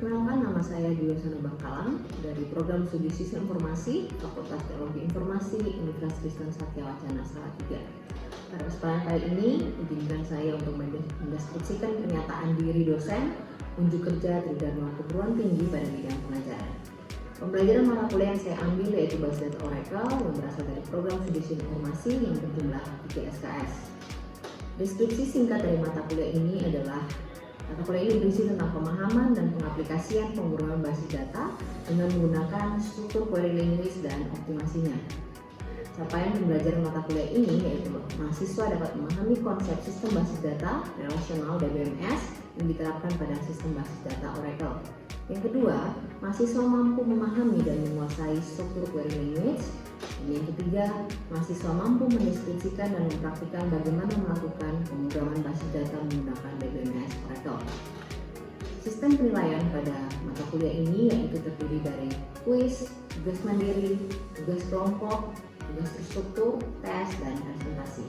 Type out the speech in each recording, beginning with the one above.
Perkenalkan, nama saya Juliana Bangkalan dari Program Studi Sistem Informasi Fakultas Teknologi Informasi Universitas Kristen Satya Wacana Salatiga. Pada kesempatan kali ini, izinkan saya untuk mendeskripsikan pernyataan diri dosen unjuk kerja Tridharma Perguruan Tinggi pada bidang pengajaran. Pembelajaran mata kuliah yang saya ambil yaitu Basis Data Oracle yang berasal dari Program Studi Sistem Informasi yang berjumlah 3 SKS. Deskripsi singkat dari mata kuliah ini adalah mata kuliah ini berisi tentang pemahaman dan pengaplikasian pemrograman basis data dengan menggunakan struktur query language dan optimasinya. Capaian pembelajaran mata kuliah ini yaitu mahasiswa dapat memahami konsep sistem basis data relasional DBMS yang diterapkan pada sistem basis data Oracle. Yang kedua, mahasiswa mampu memahami dan menguasai struktur query language. Dan yang ketiga, mahasiswa mampu mendeskripsikan dan mempraktikkan bagaimana melakukan pemrograman basis data menggunakan DBMS Oracle. Sistem penilaian pada mata kuliah ini yaitu terdiri dari kuis, tugas mandiri, tugas kelompok, tugas terstruktur, tes, dan presentasi.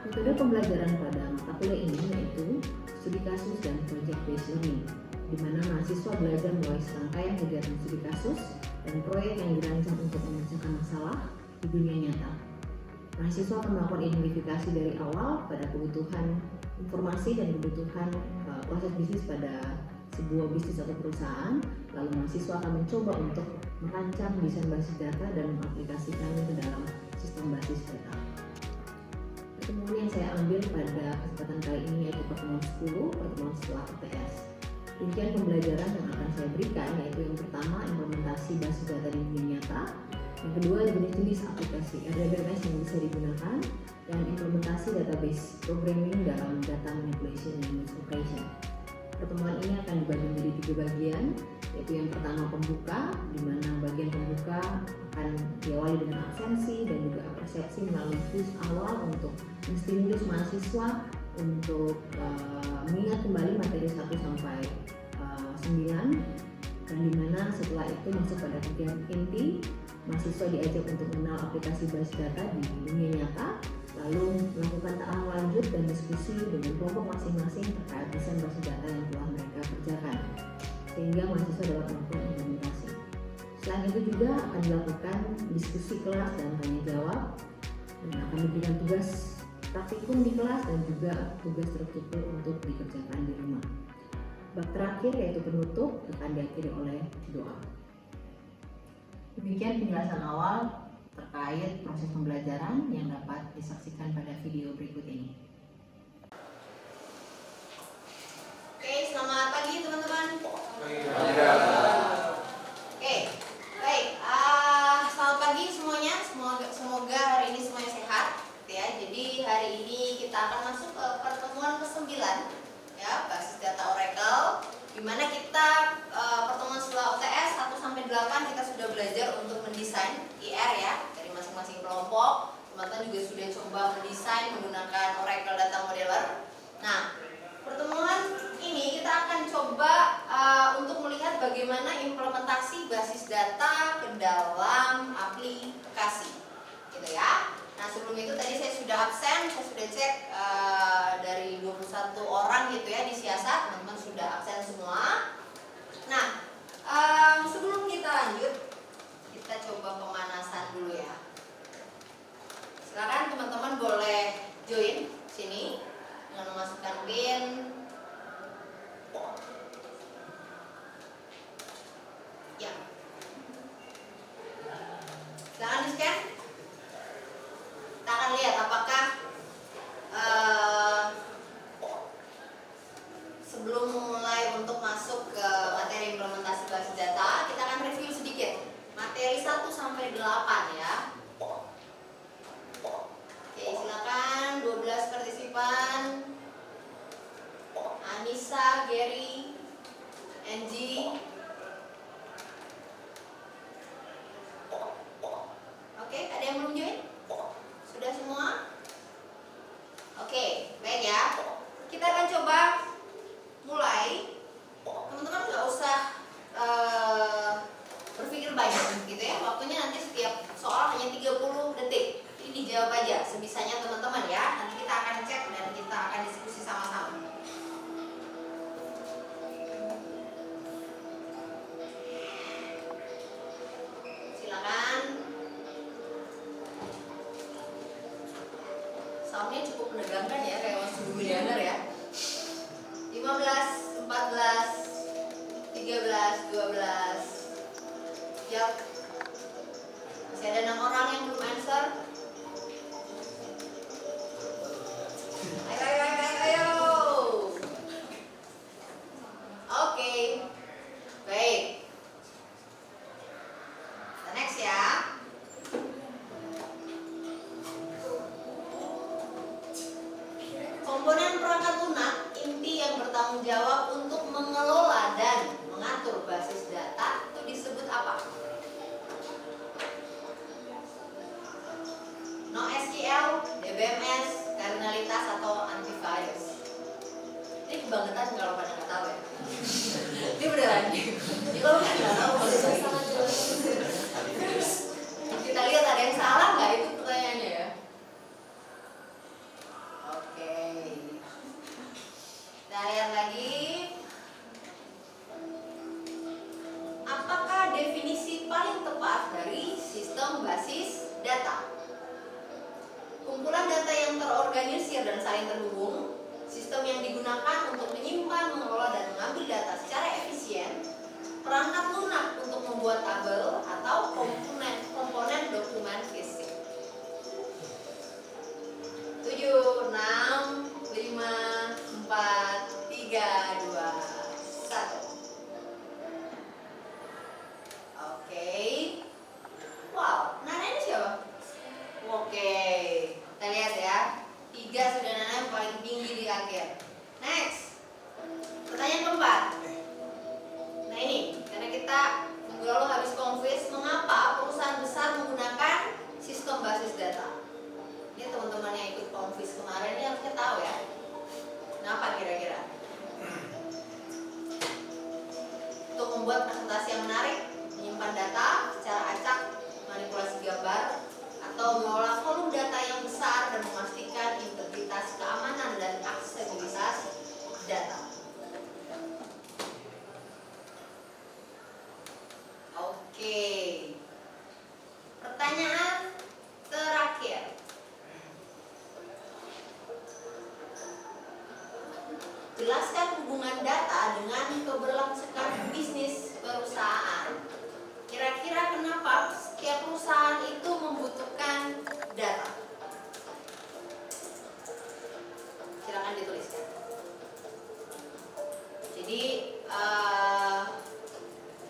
Metode pembelajaran pada mata kuliah ini yaitu studi kasus dan project based learning, di mana mahasiswa belajar mulai serangkaian kegiatan studi kasus dan proyek yang dirancang untuk memecahkan masalah di dunia nyata. Mahasiswa akan melakukan identifikasi dari awal pada kebutuhan informasi dan kebutuhan proses bisnis pada sebuah bisnis atau perusahaan. Lalu mahasiswa akan mencoba untuk merancang desain basis data dan mengaplikasikannya ke dalam sistem basis data. Pertemuan yang saya ambil pada kesempatan kali ini yaitu pertemuan 10, pertemuan setelah UTS. Rincian pembelajaran yang akan saya berikan yaitu yang pertama implementasi basis data di dunia nyata, yang kedua jenis-jenis aplikasi RDBMS yang bisa digunakan, dan implementasi database programming dalam data manipulation dan operation. Pertemuan ini akan dibagi menjadi 3 bagian, yaitu yang pertama pembuka, di mana bagian pembuka akan diawali dengan absensi dan juga persepsi melalui kuis awal untuk menstimulus mahasiswa untuk mengingat kembali materi 1 sampai 9, dan dimana setelah itu masuk pada bagian inti, mahasiswa diajak untuk mengenal aplikasi basis data di dunia nyata, lalu melakukan tahap lanjut dan diskusi dengan kelompok masing-masing terkait desain basis data yang telah mereka kerjakan, sehingga mahasiswa dapat melakukan implementasi. Selain itu juga akan dilakukan diskusi kelas dan tanya jawab, dan akan diberikan tugas praktikum di kelas dan juga tugas terstruktur untuk dikerjakan di rumah. Bab terakhir yaitu penutup akan diakhiri oleh doa. Demikian penjelasan awal terkait proses pembelajaran yang dapat disaksikan pada video berikut ini. Oke, selamat pagi teman-teman. Oke, baik. Selamat pagi semuanya. Semoga hari ini semuanya sehat. Ya, jadi hari ini kita akan masuk ke pertemuan ke-9 ya, basis data Oracle, di mana kita pertemuan setelah UTS 1 sampai 8 kita sudah belajar untuk mendesain IR ya dari masing-masing kelompok. Teman-teman juga sudah coba mendesain menggunakan Oracle Data Modeler. Nah, pertemuan ini kita akan coba untuk melihat bagaimana implementasi basis data ke dalam aplikasi, gitu ya. Nah, sebelum itu tadi saya sudah absen, saya sudah cek dari 21 orang gitu ya di siasat, teman-teman sudah absen semua. Nah, sebelum kita lanjut, kita coba pemanasan dulu ya. Silakan teman-teman boleh join sini dengan memasukkan PIN. Ya. Silakan di-scan. Kita akan lihat apa menegangkan ya, kayak masuk miliuner ya. 15, 14, 13, 12. Siap. Masih ada 6 orang yang belum answer. Ayo. Oke. Baik. Next ya. Komponen perangkat lunak inti yang bertanggung jawab untuk mengelola dan mengatur basis data itu disebut apa? NoSQL, DBMS, kardinalitas atau antivirus. Ini kebangetan kalau pada nggak tahu ya. Ini beneran. Ini kalau nggak tahu sangat jelas. Kita lihat ada yang salah nggak itu pertanyaannya ya. Oke. Kita lihat lagi. Apakah definisi paling tepat dari sistem basis data? Kumpulan data yang terorganisir dan saling terhubung, sistem yang digunakan untuk menyimpan, mengelola, dan mengambil data secara efisien, perangkat lunak untuk membuat tabel, atau komponen dokumen fisik. 7, 6, 5, 4, 3, 2, 1. Oke. Wow, Nana ini siapa? Oke, kita lihat ya. 3 sudah Nana yang paling tinggi di akhir. Next, pertanyaan keempat. Nah ini, karena kita minggu lalu habis konfis, mengapa perusahaan besar menggunakan sistem basis data? Ini teman-teman yang ikut konfis kemarin ini harusnya tahu ya. Kenapa kira-kira? Untuk membuat presentasi yang menarik, menyimpan data secara acak, manipulasi gambar, atau mengolah volume data yang besar dan memastikan integritas, keamanan, dan aksesibilitas data. Oke. Pertanyaan terakhir. Jelaskan hubungan data dengan keberlangsungan bisnis perusahaan. Kira-kira kenapa setiap perusahaan itu membutuhkan data? Silakan dituliskan. Jadi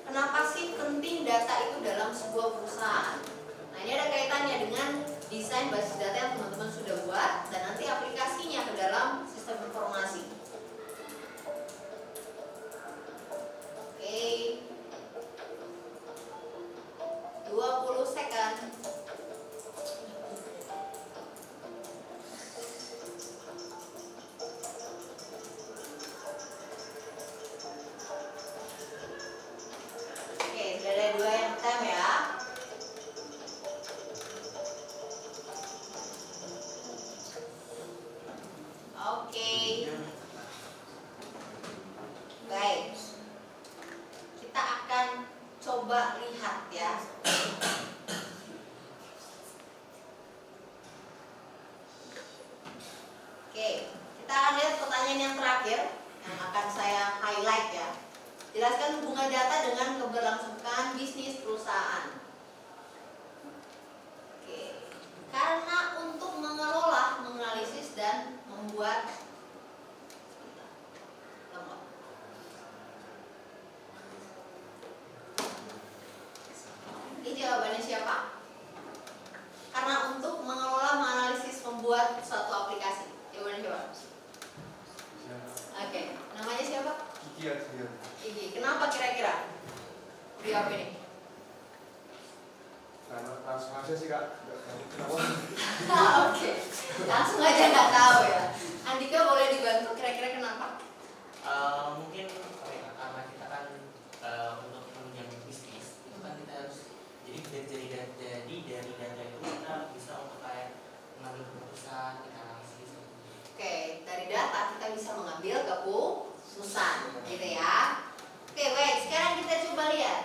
kenapa sih penting data itu dalam sebuah perusahaan? Nah ini ada kaitannya dengan desain basis data yang teman-teman sudah buat dan nanti aplikasinya ke dalam sistem informasi. Oke. 20 second. Oke, sudah ada 2 yang time ya. Oke. Baik. Kita akan coba lihat ya. Oke, kita akan lihat pertanyaan yang terakhir yang akan saya highlight ya. Jelaskan hubungan data dengan keberlangsungan bisnis perusahaan. Oke, karena untuk mengelola, menganalisis dan membuat ini jawabannya siapa? Karena untuk mengelola, menganalisis, membuat suatu aplikasi. Jawabannya siapa? Oke, namanya siapa? Gigi. Kenapa kira-kira? Dia apa ini? Karena langsung aja sih kak, nggak tahu kenapa. Oke, langsung aja nggak tahu ya. Andika boleh dibantu kira-kira kenapa? Mungkin karena kita kan untuk menunjang bisnis itu kan kita harus dari data itu kita bisa untuk kayak mengambil keputusan, kita analisis. Oke, dari data kita bisa mengambil keputusan, gitu ya. Oke, baik. Sekarang kita coba lihat.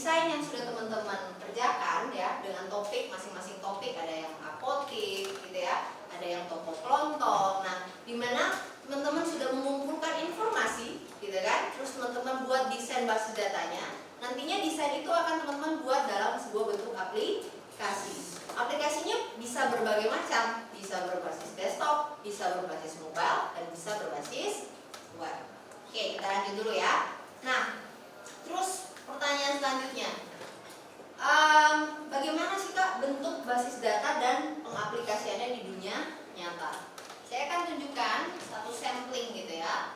desain yang sudah teman-teman kerjakan ya dengan topik masing-masing topik, ada yang apotik gitu ya, ada yang toko kelontong. Nah, dimana teman-teman sudah mengumpulkan informasi gitu kan, terus teman-teman buat desain basis datanya. Nantinya desain itu akan teman-teman buat dalam sebuah bentuk aplikasi. Aplikasinya bisa berbagai macam, bisa berbasis desktop, bisa berbasis mobile, dan bisa berbasis web. Oke, kita lanjut dulu ya. Nah, terus pertanyaan selanjutnya, bagaimana sih Kak bentuk basis data dan pengaplikasiannya di dunia nyata? Saya akan tunjukkan satu sampling gitu ya.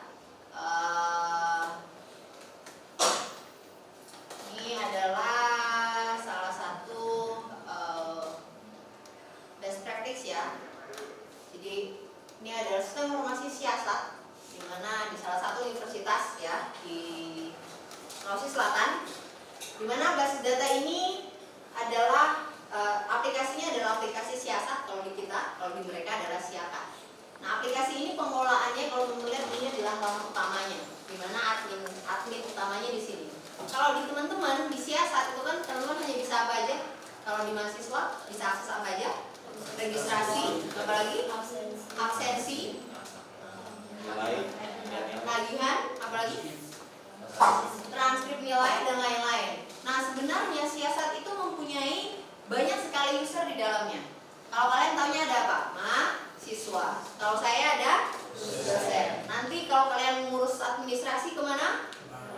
Ini adalah salah satu best practice ya. Jadi ini adalah sistem informasi siasat, di mana di salah satu universitas ya di Sulawesi Selatan, di mana basis data ini adalah aplikasinya adalah aplikasi siasat kalau di kita, kalau di mereka adalah siakat. Nah, aplikasi ini pengelolaannya kalau teman-teman lihat ini adalah halaman utamanya, di mana admin utamanya di sini. Kalau di teman-teman di siasat itu kan teman-teman hanya bisa apa aja? Kalau di mahasiswa bisa akses apa aja? Registrasi, apalagi absensi, tagihan, apalagi transkrip nilai dan lain-lain. Nah, sebenarnya siasat itu mempunyai banyak sekali user di dalamnya. Kalau kalian taunya ada apa? Mahasiswa. Kalau saya ada dosen. Nanti kalau kalian ngurus administrasi kemana?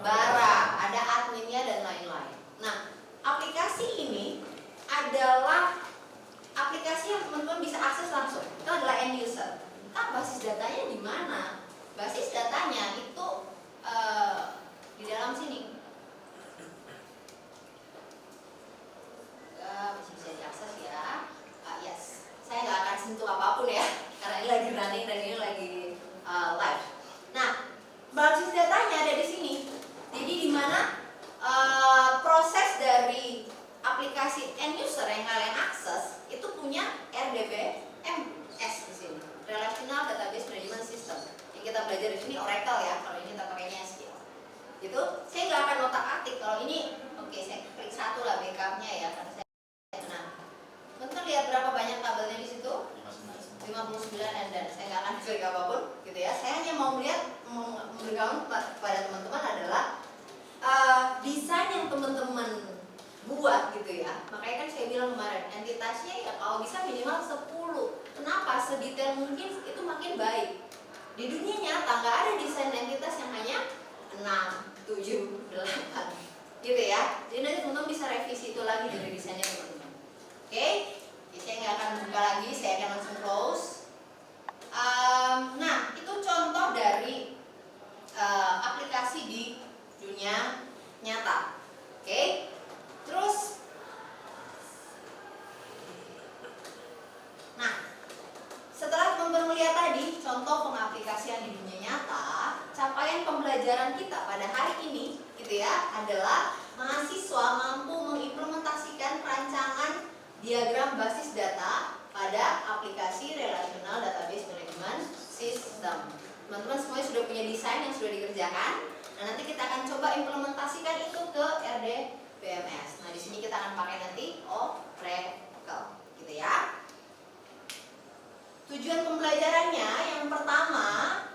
Bara, ada adminnya dan lain-lain. Nah, aplikasi ini adalah aplikasi yang teman-teman bisa akses langsung. Itu adalah end user. Nah, basis datanya di mana? Basis datanya itu di dalam sini. Masih bisa diakses ya. Yes. Saya nggak akan sentuh apapun ya, karena ini lagi running dan ini lagi live. Nah, basis datanya ada di sini. Jadi di mana proses dari aplikasi end user yang kalian akses itu punya RDBMS di sini, Relational Database Management System. Yang kita belajar di sini Oracle ya, kalau ini kita pakainya SQL. Gitu. Saya nggak akan otak-atik kalau ini. Oke, saya klik satu lah backupnya ya, karena saya nah. Teman-teman lihat berapa banyak tabelnya di situ? 59 dan saya nggak akan klik apapun gitu ya. Saya hanya mau memberitahu kepada teman-teman adalah desain yang teman-teman buat gitu ya. Makanya kan saya bilang kemarin entitasnya ya kalau bisa minimal 10. Kenapa? Sedetail mungkin itu makin baik. Di dunia nyata nggak ada desain entitas yang hanya 6, 7, 8 gitu ya. Jadi nanti teman-teman bisa revisi itu lagi dari desainnya teman-teman. Oke? Jadi saya nggak akan buka lagi, saya akan langsung close. Nah, itu contoh dari aplikasi di dunia nyata. Oke? Terus, nah, setelah teman-teman melihat tadi contoh pengaplikasian di dunia nyata, capaian pembelajaran kita pada hari ini, gitu ya, adalah mahasiswa mampu mengimplementasikan rancangan diagram basis data pada aplikasi Relational Database Management System. Teman-teman semuanya sudah punya desain yang sudah dikerjakan. Nah, nanti kita akan coba implementasikan itu ke RDBMS. Nah, di sini kita akan pakai nanti Oracle, gitu ya. Tujuan pembelajarannya yang pertama,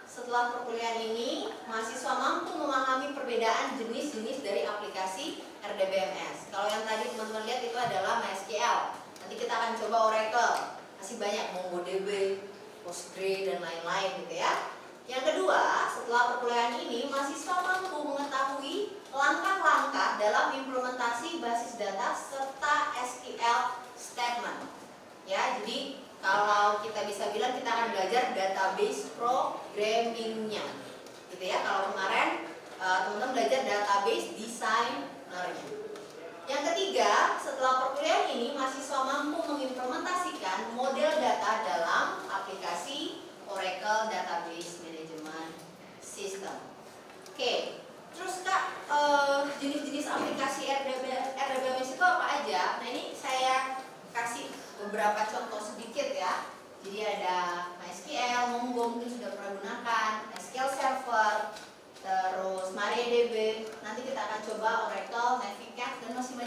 setelah perkuliahan ini, mahasiswa mampu memahami perbedaan jenis-jenis dari aplikasi RDBMS. Kalau yang tadi teman-teman lihat itu adalah MySQL. Nanti kita akan coba Oracle. Masih banyak MongoDB, Postgre dan lain-lain gitu ya. Yang kedua, setelah perkuliahan ini, mahasiswa mampu mengetahui langkah-langkah dalam implementasi basis data serta SQL statement. Ya, jadi kalau kita bisa bilang kita akan belajar database programmingnya, gitu ya. Kalau kemarin teman-teman belajar database designernya. Yang ketiga, setelah perkuliahan ini, mahasiswa mampu mengimplementasikan model data dalam aplikasi Oracle Database Management System. Oke, terus Kak, jenis-jenis aplikasi RDBMS itu apa aja? Nah, ini saya kasih beberapa contoh sedikit ya. Jadi ada MySQL, Mongo mungkin sudah pernah gunakan, SQL Server, terus MariaDB. Nanti kita akan coba Oracle, Navicat dan masih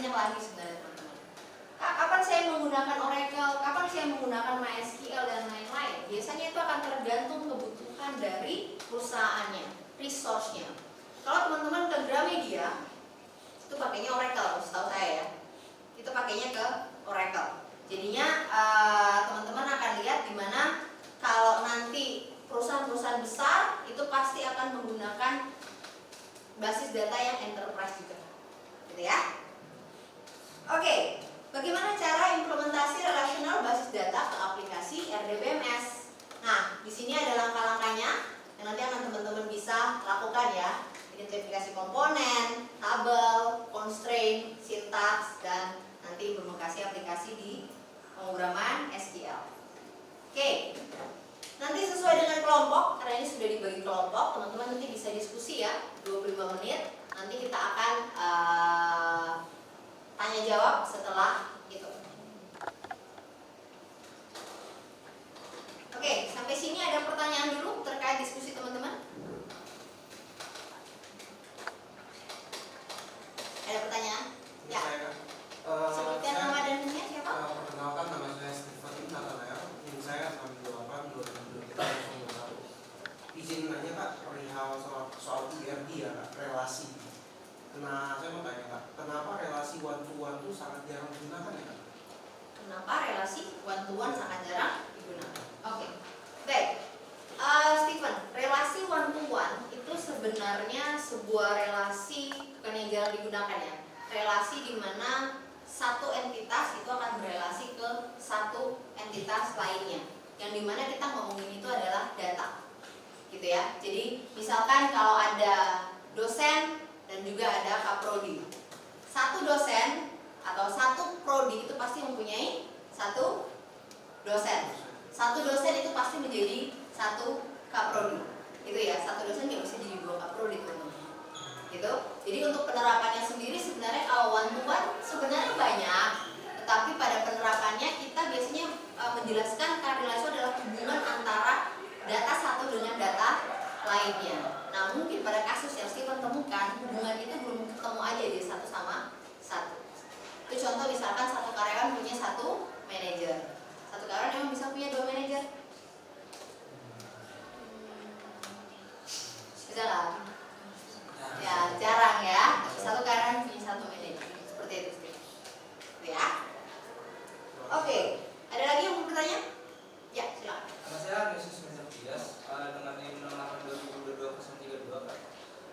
menggunakan MySQL dan lain-lain, biasanya itu akan tergantung kebutuhan dari perusahaannya, resource-nya. Kalau teman-teman ke Gramedia, itu pakainya Oracle, setahu saya ya. Itu pakainya ke Oracle. Jadinya teman-teman akan lihat di mana kalau nanti perusahaan-perusahaan besar itu pasti akan menggunakan basis data yang enterprise juga, gitu ya. Oke, bagaimana cara implementasi relational basis data ke aplikasi RDBMS? Nah, di sini ada langkah-langkahnya yang nanti akan teman-teman bisa lakukan ya. Identifikasi komponen, tabel, constraint, sintaks, dan nanti implementasi aplikasi di pemrograman SQL. Oke, nanti sesuai dengan kelompok, karena ini sudah dibagi kelompok, teman-teman nanti bisa diskusi ya, 25 menit. Nanti kita akan tanya jawab setelah itu. Oke, sampai sini ada pertanyaan dulu terkait diskusi teman-teman? Ada pertanyaan? Ya. Sebutkan nama dan ininya siapa? Perkenalkan, nama saya Stephen Nathanael. NIM saya 628-2021. Izin nanya Kak, perihal soal IRD ya Kak, relasi. Nah, saya mau tanya Kak, kenapa relasi one to one itu sangat jarang digunakan ya Kak? Kenapa relasi one to one sangat jarang digunakan? Oke, baik. Stephen, relasi one to one itu sebenarnya sebuah relasi bukan yang jarang digunakan ya. Relasi di mana satu entitas itu akan berelasi ke satu entitas lainnya. Yang dimana kita ngomongin itu adalah data, gitu ya. Jadi misalkan kalau ada dosen dan juga ada kaprodi. Satu dosen atau satu prodi itu pasti mempunyai satu dosen. Satu dosen itu pasti menjadi satu kaprodi. Gitu ya. Satu dosen nggak bisa jadi dua kaprodi, teman-teman. Gitu. Jadi untuk penerapannya sendiri sebenarnya kalau one to one sebenarnya banyak, tetapi pada penerapannya kita biasanya menjelaskan korelasi itu adalah hubungan antara data satu dengan data lainnya. Nah, mungkin pada kasus yang Stephen temukan, hubungan itu belum ketemu aja di satu sama satu. Itu contoh misalkan satu karyawan punya satu manajer. Satu karyawan emang bisa punya dua manajer? Bisa lah. Ya, jarang ya. Satu karyawan punya satu manajer. Seperti itu sih. Ya. Oke. Ada lagi yang mau bertanya? Ya, silakan. Nama saya Yesus Mezatias dengan NIM 68-2022-32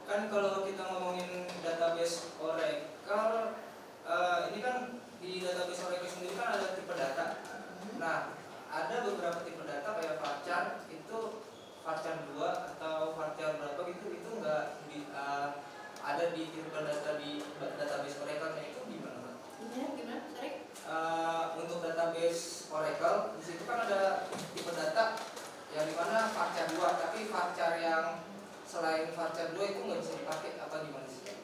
kan kalau kita ngomongin database Oracle ini kan di database Oracle sendiri kan ada tipe data. Nah, ada beberapa tipe data kayak varchar itu varchar 2 atau varchar berapa gitu itu enggak ada di tipe data di database Oracle-nya itu gimana? Gimana? Sorry. Untuk database Oracle di situ kan ada tipe data yang dimana varchar 2, tapi varchar yang selain varchar 2 itu nggak bisa dipakai apa gimana sih?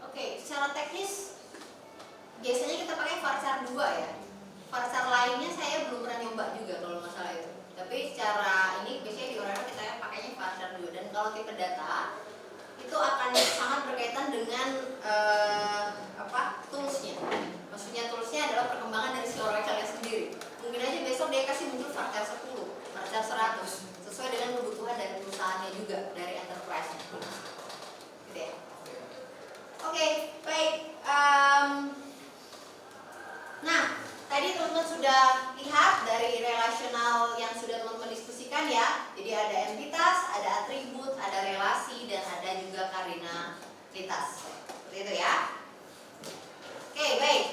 Oke, secara teknis biasanya kita pakai varchar 2 ya. Varchar lainnya saya belum pernah nyoba juga kalau masalah itu. Tapi secara ini biasanya di Oracle kita pakainya varchar 2 dan kalau tipe data itu akan sangat berkaitan dengan toolsnya. Maksudnya toolsnya adalah perkembangan dari si Oracle sendiri. Mungkin aja besok dia kasih muncul varchar 10, varchar 100 sesuai dengan kebutuhan dari perusahaannya juga, dari enterprise-nya. Gitu ya. Oke, baik. Nah, tadi teman-teman sudah lihat dari relasional yang sudah teman-teman diskusikan ya. Jadi ada entitas, ada atribut, ada relasi, dan ada juga karinalitas. Seperti itu ya. Oke, baik.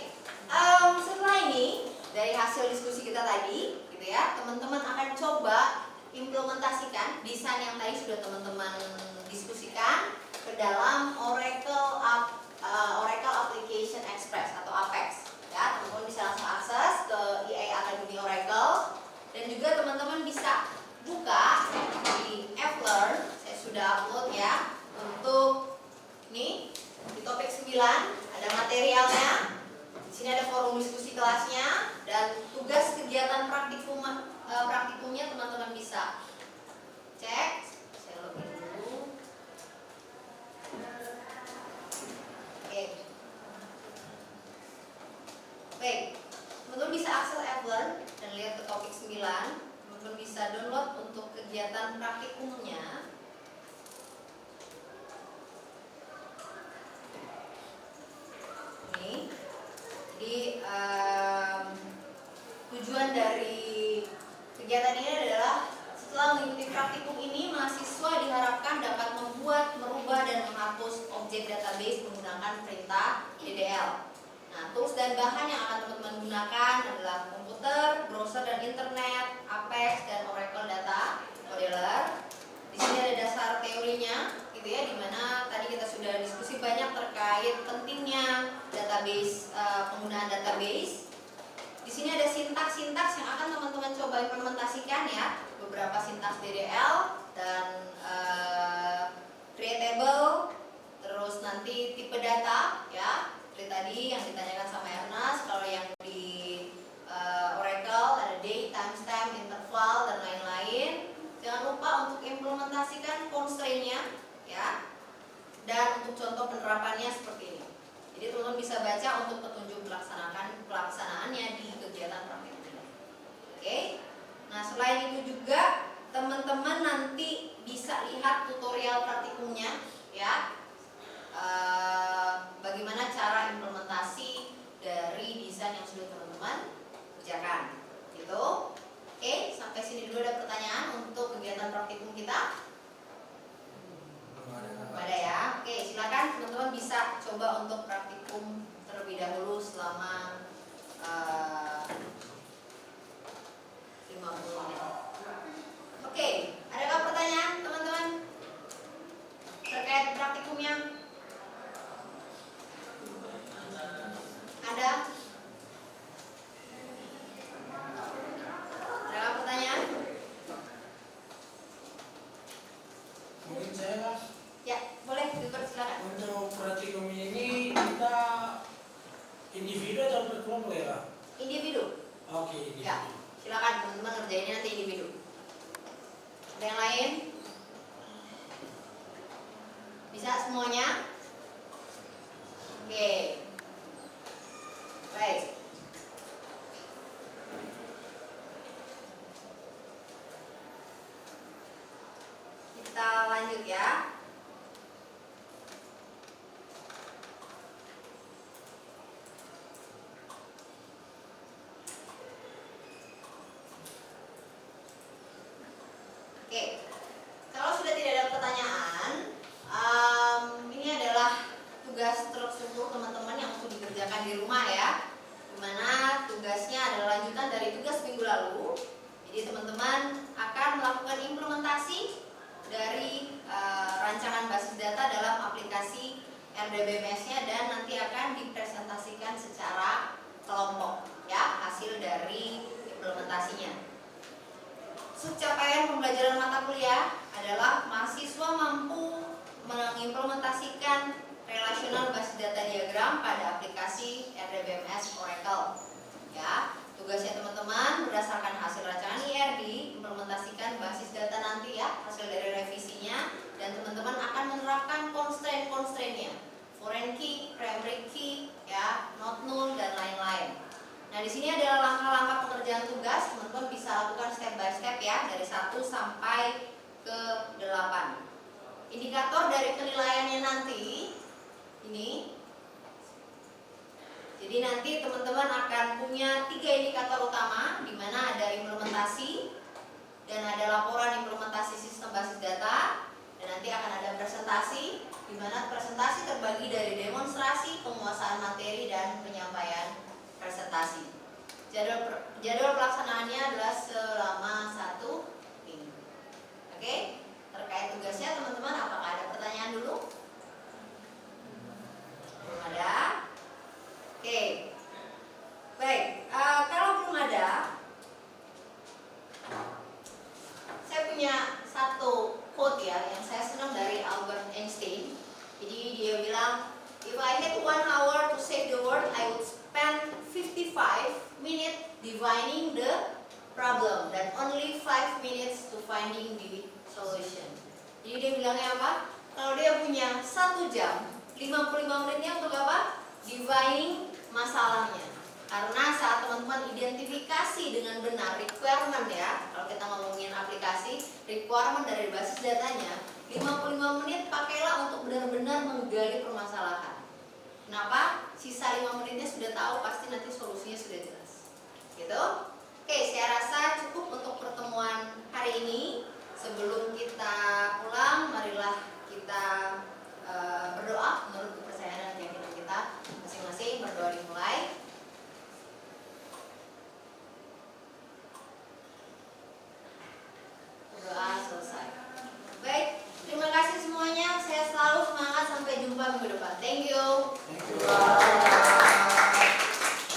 Setelah ini dari hasil diskusi kita tadi, gitu ya, teman-teman akan coba implementasikan desain yang tadi sudah teman-teman diskusikan ke dalam Oracle Application Express atau APEX. Ya, teman-teman bisa langsung akses ke EA Academy Oracle dan juga teman-teman bisa buka di fLearn. Saya sudah upload ya untuk ini di topik 9 ada materialnya. Di sini ada forum diskusi kelasnya dan tugas kegiatan praktikumnya teman-teman bisa cek. Saya login dulu. Oke. Baik, teman-teman bisa akses ngelihat ke topik 9, teman-teman bisa download untuk kegiatan praktikumnya. Ini, jadi tujuan dari kegiatan ini adalah setelah mengikuti praktikum ini, mahasiswa diharapkan dapat membuat, merubah, dan menghapus objek database menggunakan perintah DDL. Nah, tools dan bahan yang akan teman-teman gunakan adalah komputer, browser dan internet, Apex, dan Oracle Data Modeler. Di sini ada dasar teorinya, gitu ya, dimana tadi kita sudah diskusi banyak terkait pentingnya database, penggunaan database. Di sini ada sintaks-sintaks yang akan teman-teman coba implementasikan ya, beberapa sintaks DDL dan creatable, terus nanti tipe data ya, seperti tadi yang ditanyakan sama Ernest. Kalau yang di Oracle ada date, timestamp, interval dan lain-lain. Jangan lupa untuk implementasikan constraint-nya ya, dan untuk contoh penerapannya seperti ini. Jadi teman-teman bisa baca untuk petunjuk pelaksanaannya di kegiatan praktik ini. Oke. Nah, selain itu juga teman-teman nanti bisa lihat tutorial praktikumnya ya. Bagaimana cara implementasi dari desain yang sudah teman-teman kerjakan. Gitu. Oke, sampai sini dulu ada pertanyaan untuk kegiatan praktikum kita. Ada ya. Oke, silakan teman-teman bisa coba untuk praktikum terlebih dahulu selama 50 menit. Oke, adakah pertanyaan teman-teman terkait praktikumnya? Ada? Adakah pertanyaan? Mungkin saya lah, Ya, boleh dipersilakan. untuk praktikum ini kita individu atau berkelompok ya Kak? Individu. Oke, individu. Ya, silakan teman-teman ngerjainnya nanti individu. Ada yang lain? Bisa semuanya? Oke. Baik. Kita lanjut ya. Oke, kalau sudah tidak ada pertanyaan, ini adalah tugas terstruktur teman-teman yang untuk dikerjakan di rumah ya, dimana tugasnya adalah lanjutan dari tugas minggu lalu. Jadi teman-teman akan melakukan implementasi dari rancangan basis data dalam aplikasi RDBMS-nya dan nanti akan dipresentasikan secara kelompok ya, hasil dari implementasinya. Capaian pembelajaran mata kuliah adalah mahasiswa mampu mengimplementasikan relational basis data diagram pada aplikasi RDBMS Oracle. Ya, tugasnya teman-teman berdasarkan hasil rancangan IR diimplementasikan basis data nanti ya, hasil dari revisinya, dan teman-teman akan menerapkan constraint-constraintnya, foreign key, primary key, ya, not null dan lain-lain. Nah, di sini adalah langkah-langkah pengerjaan tugas, teman-teman bisa lakukan step by step ya, dari 1 sampai ke 8. Indikator dari penilaiannya nanti ini. Jadi nanti teman-teman akan punya 3 indikator utama, di mana ada implementasi dan ada laporan implementasi sistem basis data, dan nanti akan ada presentasi, di mana presentasi terbagi dari demonstrasi, penguasaan materi dan penyampaian presentasi. Jadwal pelaksanaannya adalah selama 1 minggu. Oke, terkait tugasnya teman-teman, apakah ada pertanyaan dulu? Belum ada. Oke, baik. Kalau belum ada, saya punya satu quote ya yang saya senang dari Albert Einstein. Jadi dia bilang, if I had 1 hour to save the world, I would spend 55 minutes defining the problem dan only 5 minutes to finding the solution. Jadi dia bilangnya apa? Kalau dia punya 1 jam, 55 menitnya untuk apa? Defining masalahnya. Karena saat teman-teman identifikasi dengan benar requirement ya, kalau kita ngomongin aplikasi, requirement dari basis datanya, 55 menit pakailah untuk benar-benar menggali permasalahan. Kenapa? Sisa 5 menitnya sudah tahu, pasti nanti solusinya sudah jelas. Gitu? Oke, saya rasa